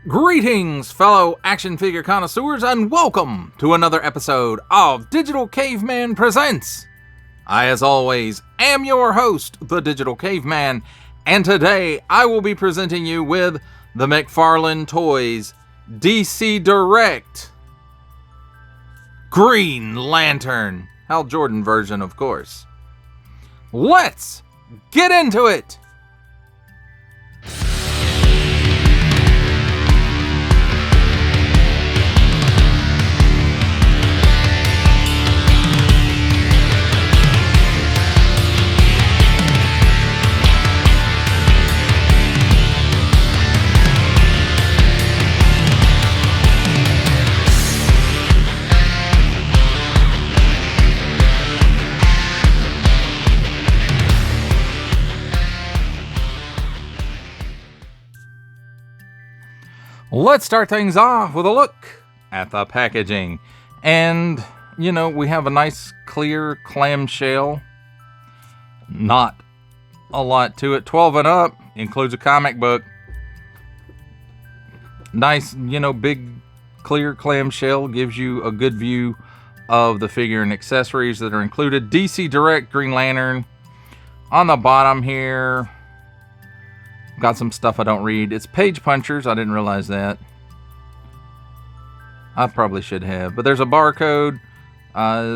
Greetings, fellow action figure connoisseurs, and welcome to another episode of Digital Caveman Presents. I, as always, am your host, the Digital Caveman, and today I will be presenting you with the McFarlane Toys DC Direct Green Lantern, Hal Jordan version, of course. Let's get into it! Let's start things off with a look at the packaging. And, we have a nice clear clamshell. Not a lot to it. 12 and up, includes a comic book. Nice, big clear clamshell gives you a good view of the figure and accessories that are included. DC Direct Green Lantern. On the bottom here, got some stuff I don't read. It's page punchers. I didn't realize that. I probably should have. But there's a barcode.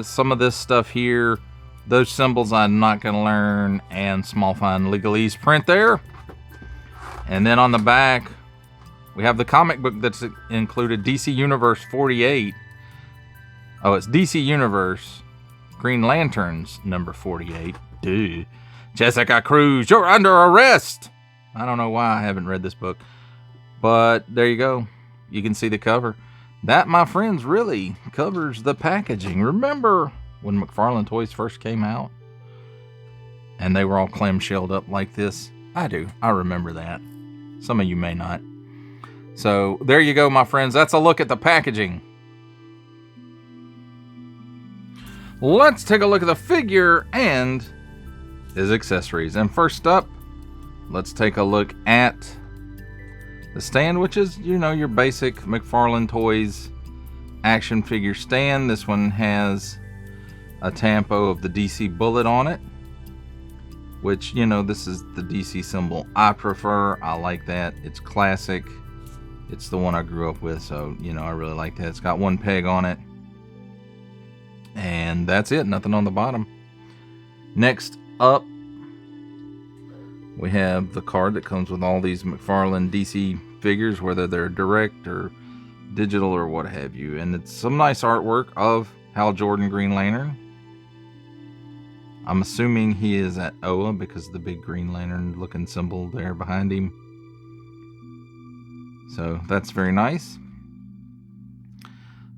Some of this stuff here. Those symbols I'm not going to learn. And small fine legalese print there. And then on the back, we have the comic book that's included. DC Universe 48. Oh, it's DC Universe Green Lanterns number 48. Dude. Jessica Cruz, you're under arrest! I don't know why I haven't read this book, but there you go. You can see the cover. That, my friends, really covers the packaging. Remember when McFarlane Toys first came out? And they were all clamshelled up like this? I do. I remember that. Some of you may not. So, there you go, my friends. That's a look at the packaging. Let's take a look at the figure and his accessories. And first up, let's take a look at the stand, which is, your basic McFarlane Toys action figure stand. This one has a tampo of the DC bullet on it, which, this is the DC symbol I prefer. I like that. It's classic. It's the one I grew up with, so, I really like that. It's got one peg on it. And that's it. Nothing on the bottom. Next up, we have the card that comes with all these McFarlane DC figures, whether they're direct or digital or what have you. And it's some nice artwork of Hal Jordan Green Lantern. I'm assuming he is at OA because of the big Green Lantern looking symbol there behind him. So that's very nice.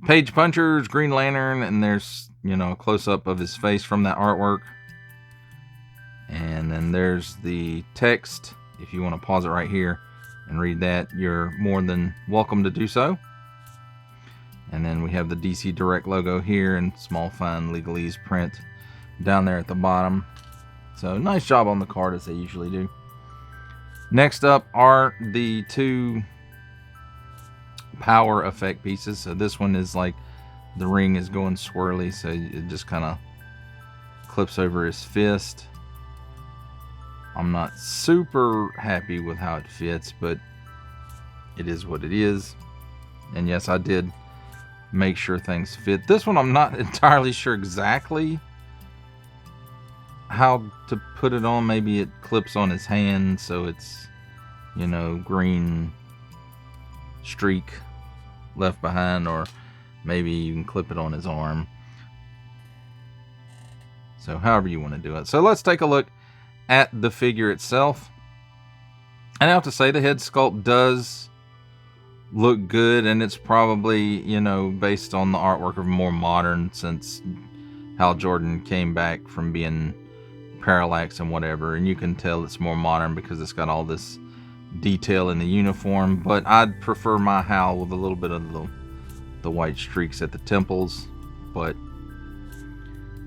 Page punchers, Green Lantern, and there's, a close-up of his face from that artwork. And then there's the text. If you want to pause it right here and read that, you're more than welcome to do so. And then we have the DC Direct logo here and small fine legalese print down there at the bottom. So nice job on the card, as they usually do. Next up are the two power effect pieces. So this one is like the ring is going swirly, so it just kind of clips over his fist. I'm not super happy with how it fits, but it is what it is. And yes, I did make sure things fit. This one I'm not entirely sure exactly how to put it on. Maybe it clips on his hand, so it's, green streak left behind, or maybe you can clip it on his arm. So however you want to do it. So let's take a look at the figure itself. And I have to say, the head sculpt does look good, and it's probably, based on the artwork of more modern, since Hal Jordan came back from being parallax and whatever, and you can tell it's more modern because it's got all this detail in the uniform. But I'd prefer my Hal with a little bit of the white streaks at the temples, but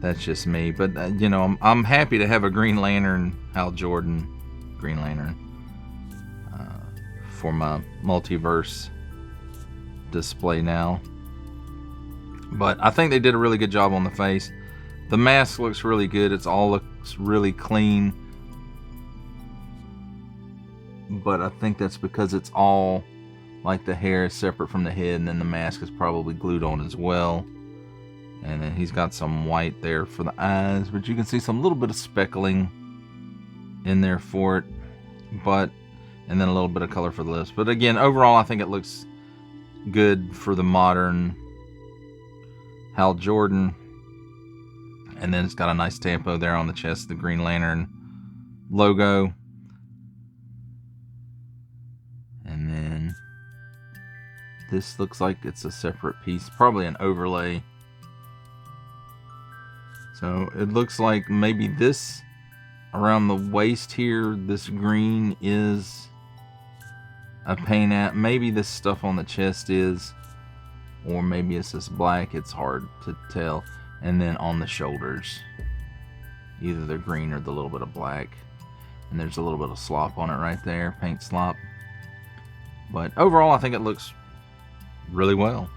that's just me. But I'm happy to have a Green Lantern, Hal Jordan Green Lantern for my Multiverse display now. But I think they did a really good job on the face. The mask looks really good. It's all looks really clean. But I think that's because it's all like the hair is separate from the head, and then the mask is probably glued on as well. And then he's got some white there for the eyes, but you can see some little bit of speckling in there for it. And then a little bit of color for the lips. But again, overall, I think it looks good for the modern Hal Jordan. And then it's got a nice tampo there on the chest, the Green Lantern logo. And then this looks like it's a separate piece, probably an overlay. So it looks like maybe this around the waist here, this green is a paint app. Maybe this stuff on the chest is, or maybe it's just black. It's hard to tell. And then on the shoulders, either the green or the little bit of black. And there's a little bit of slop on it right there, paint slop. But overall, I think it looks really well.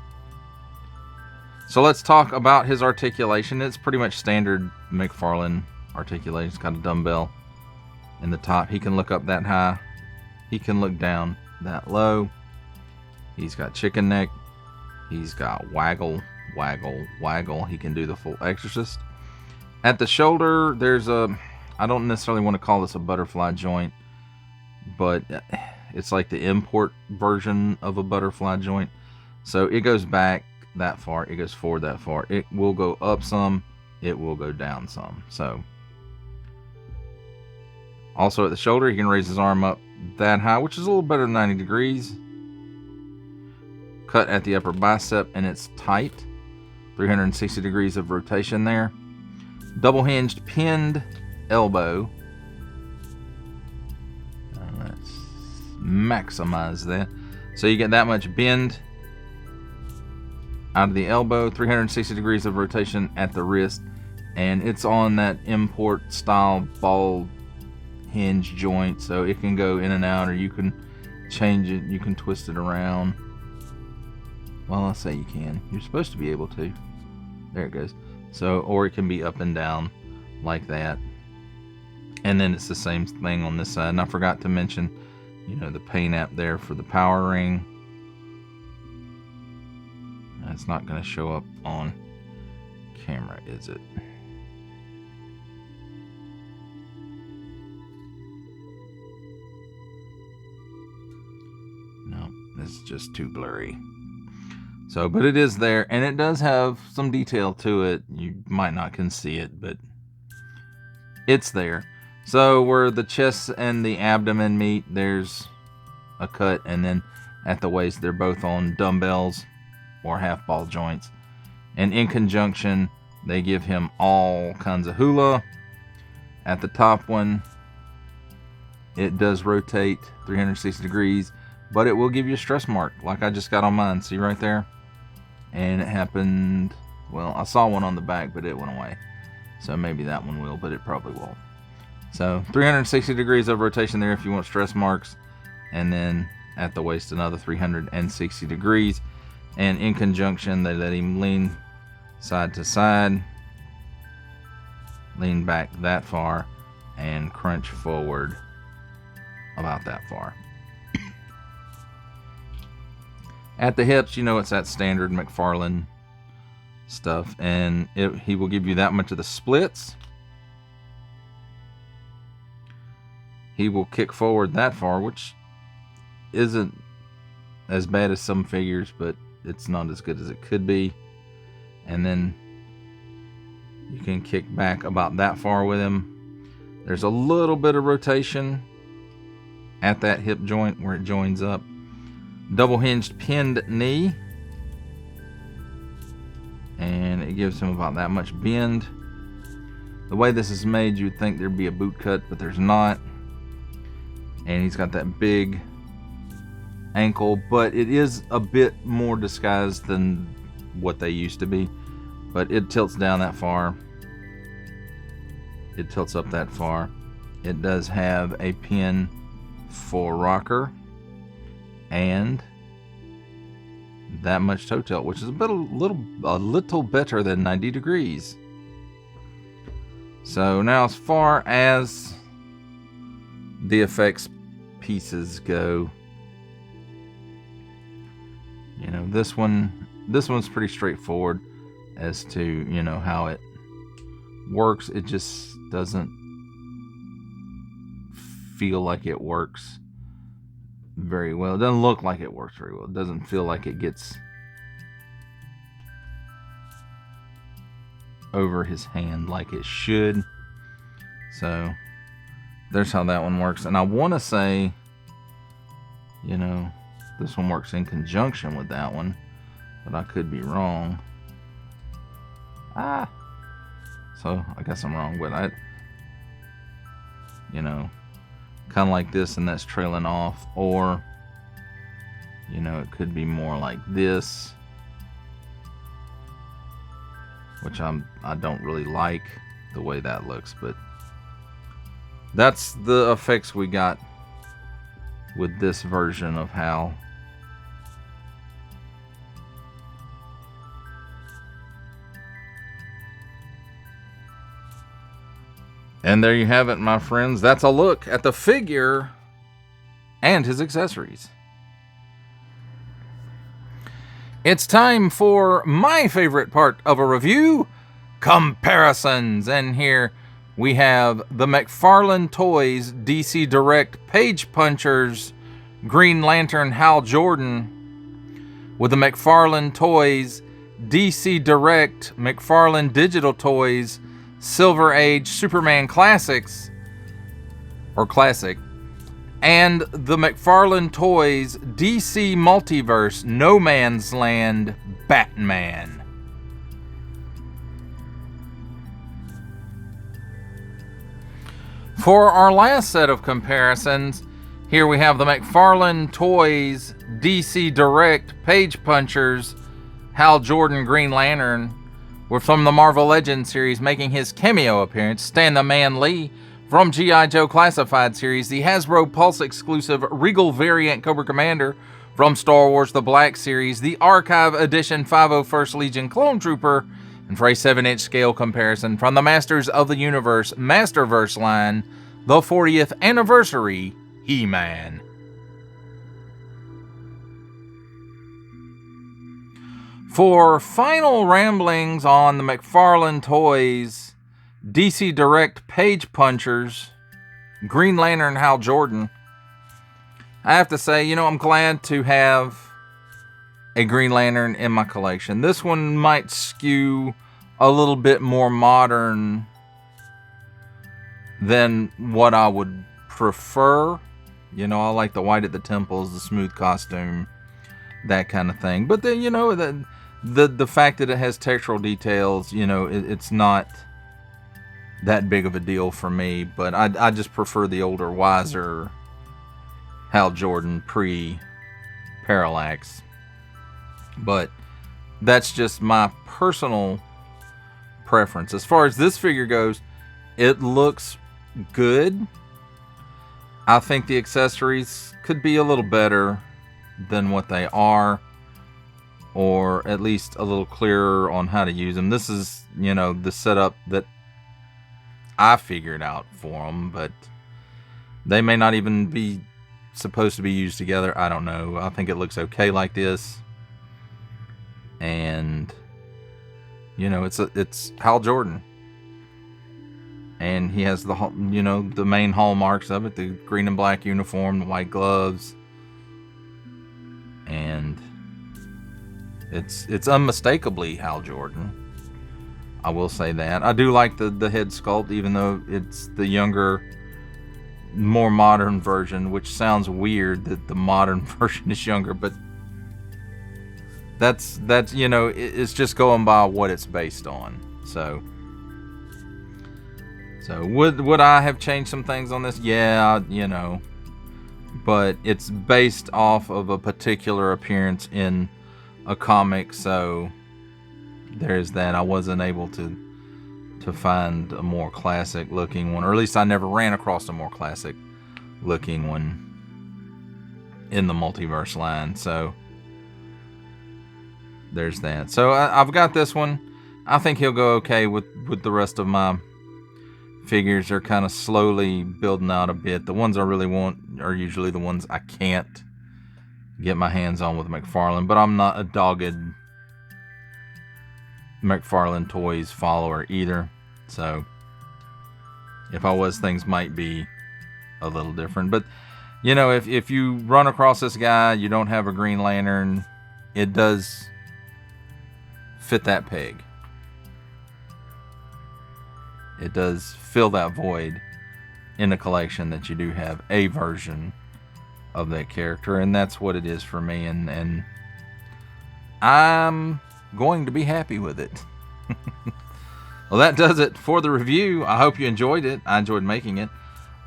So let's talk about his articulation. It's pretty much standard McFarlane articulation. It's got a dumbbell in the top. He can look up that high. He can look down that low. He's got chicken neck. He's got waggle, waggle, waggle. He can do the full Exorcist. At the shoulder, there's a, I don't necessarily want to call this a butterfly joint, but it's like the import version of a butterfly joint. So it goes back that far, it goes forward that far. It will go up some, it will go down some. So also at the shoulder, he can raise his arm up that high, which is a little better than 90 degrees. Cut at the upper bicep, and it's tight. 360 degrees of rotation there. Double hinged pinned elbow. Let's maximize that. So you get that much bend out of the elbow, 360 degrees of rotation at the wrist, and it's on that import style ball hinge joint, so it can go in and out, or you can change it, you can twist it around. Well, I'll say you can. You're supposed to be able to. There it goes. So, or it can be up and down like that. And then it's the same thing on this side. And I forgot to mention, you know, the paint app there for the power ring. It's not going to show up on camera, is it? No, it's just too blurry. So, but it is there, and it does have some detail to it. You might not can see it, but it's there. So where the chest and the abdomen meet, there's a cut, and then at the waist, they're both on dumbbells or half ball joints. And in conjunction, they give him all kinds of hula. At the top one, it does rotate 360 degrees, but it will give you a stress mark, like I just got on mine. See right there? And it happened, well, I saw one on the back, but it went away. So maybe that one will, but it probably won't. So 360 degrees of rotation there if you want stress marks. And then at the waist, another 360 degrees. And in conjunction, they let him lean side to side, lean back that far, and crunch forward about that far. At the hips, you know, it's that standard McFarlane stuff, and he will give you that much of the splits. He will kick forward that far, which isn't as bad as some figures, but it's not as good as it could be. And then you can kick back about that far with him. There's a little bit of rotation at that hip joint where it joins up. Double hinged pinned knee, and it gives him about that much bend. The way this is made, you'd think there'd be a boot cut, but there's not. And he's got that big ankle, but it is a bit more disguised than what they used to be. But it tilts down that far. It tilts up that far. It does have a pin for rocker. and that much toe tilt, which is a little better than 90 degrees. So now, as far as the effects pieces go, you know, this one's pretty straightforward as to, you know, how it works. It just doesn't feel like it works very well. It doesn't look like it works very well. It doesn't feel like it gets over his hand like it should. So there's how that one works. And I want to say, you know, this one works in conjunction with that one, but I could be wrong. So I guess I'm wrong, but you know, kind of like this, and that's trailing off, or, you know, it could be more like this, which I don't really like the way that looks, but that's the effects we got with this version of Hal. And there you have it, my friends. That's a look at the figure and his accessories. It's time for my favorite part of a review, comparisons. And here we have the McFarlane Toys DC Direct Page Punchers Green Lantern Hal Jordan with the McFarlane Toys DC Direct McFarlane Digital Toys Silver Age Superman Classics, or Classic, and the McFarlane Toys DC Multiverse No Man's Land Batman. For our last set of comparisons, here we have the McFarlane Toys DC Direct Page Punchers Hal Jordan Green Lantern. We're from the Marvel Legends series, making his cameo appearance, Stan the Man Lee. From G.I. Joe Classified series, the Hasbro Pulse exclusive Regal variant Cobra Commander. From Star Wars The Black series, the Archive Edition 501st Legion Clone Trooper. And for a 7-inch scale comparison, from the Masters of the Universe Masterverse line, the 40th Anniversary He-Man. For final ramblings on the McFarlane Toys DC Direct Page Punchers Green Lantern Hal Jordan, I have to say, you know, I'm glad to have a Green Lantern in my collection. This one might skew a little bit more modern than what I would prefer. You know, I like the white at the temples, the smooth costume, that kind of thing. But then, you know, the fact that it has textural details, you know, it's not that big of a deal for me. But I just prefer the older, wiser Hal Jordan pre-Parallax. But that's just my personal preference. As far as this figure goes, it looks good. I think the accessories could be a little better than what they are, or at least a little clearer on how to use them. This is, you know, the setup that I figured out for them, but they may not even be supposed to be used together. I don't know. I think it looks okay like this. And, you know, it's Hal Jordan. And he has the, you know, the main hallmarks of it, the green and black uniform, the white gloves. And it's unmistakably Hal Jordan. I will say that. I do like the head sculpt, even though it's the younger, more modern version, which sounds weird that the modern version is younger, but that's you know, it's just going by what it's based on. So would I have changed some things on this? Yeah, you know, but it's based off of a particular appearance in a comic, so there's that. I wasn't able to find a more classic looking one, or at least I never ran across a more classic looking one. in the Multiverse line. So there's that. So I've got this one. I think he'll go okay with the rest of my figures. Are kind of slowly building out a bit. The ones I really want are usually the ones I can't get my hands on with McFarlane, but I'm not a dogged McFarlane Toys follower either. So if I was, things might be a little different. But you know, if you run across this guy, you don't have a Green Lantern, it does fit that peg. It does fill that void in the collection that you do have a version of that character, and that's what it is for me, and I'm going to be happy with it. Well, that does it for the review. I hope you enjoyed it. I enjoyed making it.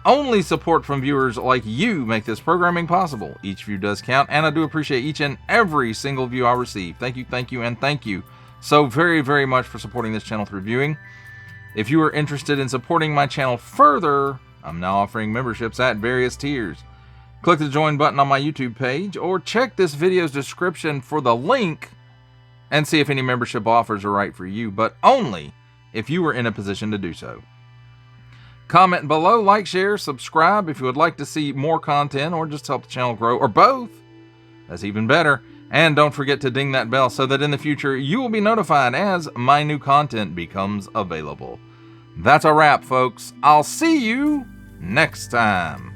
Only support from viewers like you make this programming possible. Each view does count, and I do appreciate each and every single view I receive. Thank you, and thank you so very, very much for supporting this channel through viewing. If you are interested in supporting my channel further, I'm now offering memberships at various tiers. Click the join button on my YouTube page, or check this video's description for the link and see if any membership offers are right for you, but only if you are in a position to do so. Comment below, like, share, subscribe if you would like to see more content or just help the channel grow, or both. That's even better. And don't forget to ding that bell so that in the future you will be notified as my new content becomes available. That's a wrap, folks. I'll see you next time.